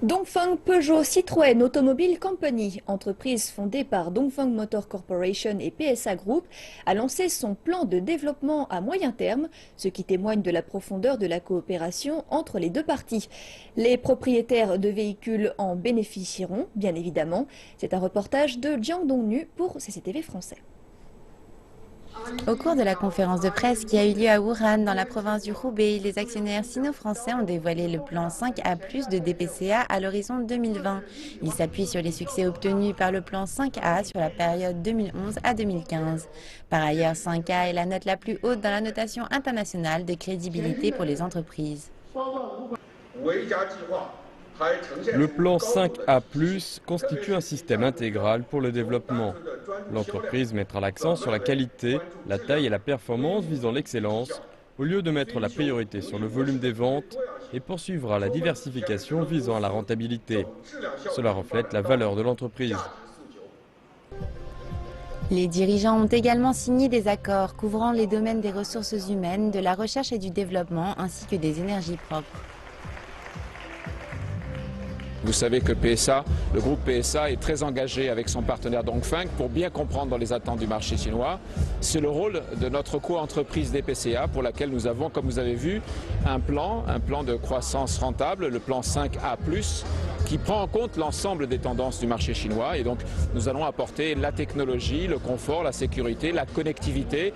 Dongfeng Peugeot Citroën Automobile Company, entreprise fondée par Dongfeng Motor Corporation et PSA Group, a lancé son plan de développement à moyen terme, ce qui témoigne de la profondeur de la coopération entre les deux parties. Les propriétaires de véhicules en bénéficieront, bien évidemment. C'est un reportage de Jiang Dongnu pour CCTV français. Au cours de la conférence de presse qui a eu lieu à Wuhan, dans la province du Hubei, les actionnaires sino-français ont dévoilé le plan 5A+ de DPCA à l'horizon 2020. Il s'appuie sur les succès obtenus par le plan 5A sur la période 2011 à 2015. Par ailleurs, 5A est la note la plus haute dans la notation internationale de crédibilité pour les entreprises. Le plan 5A+, constitue un système intégral pour le développement. L'entreprise mettra l'accent sur la qualité, la taille et la performance visant l'excellence, au lieu de mettre la priorité sur le volume des ventes, et poursuivra la diversification visant à la rentabilité. Cela reflète la valeur de l'entreprise. Les dirigeants ont également signé des accords couvrant les domaines des ressources humaines, de la recherche et du développement, ainsi que des énergies propres. Vous savez que PSA, le groupe PSA est très engagé avec son partenaire Dongfeng pour bien comprendre les attentes du marché chinois. C'est le rôle de notre co-entreprise DPCA pour laquelle nous avons, comme vous avez vu, un plan de croissance rentable, le plan 5A+, qui prend en compte l'ensemble des tendances du marché chinois. Et donc nous allons apporter la technologie, le confort, la sécurité, la connectivité.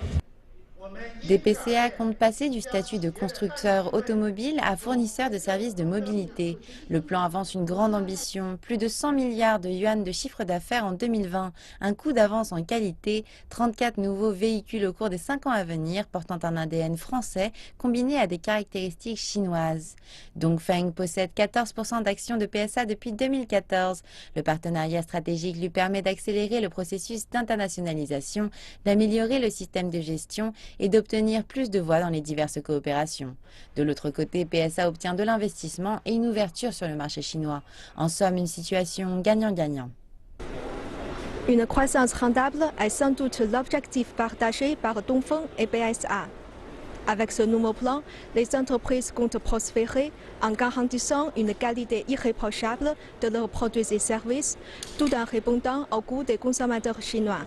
DPCA compte passer du statut de constructeur automobile à fournisseur de services de mobilité. Le plan avance une grande ambition, plus de 100 milliards de yuan de chiffre d'affaires en 2020, un coup d'avance en qualité, 34 nouveaux véhicules au cours des 5 ans à venir, portant un ADN français combiné à des caractéristiques chinoises. Dongfeng possède 14% d'actions de PSA depuis 2014. Le partenariat stratégique lui permet d'accélérer le processus d'internationalisation, d'améliorer le système de gestion et d'obtenir plus de voix dans les diverses coopérations. De l'autre côté, PSA obtient de l'investissement et une ouverture sur le marché chinois. En somme, une situation gagnant-gagnant. Une croissance rentable est sans doute l'objectif partagé par Dongfeng et PSA. Avec ce nouveau plan, les entreprises comptent prospérer en garantissant une qualité irréprochable de leurs produits et services, tout en répondant aux goûts des consommateurs chinois.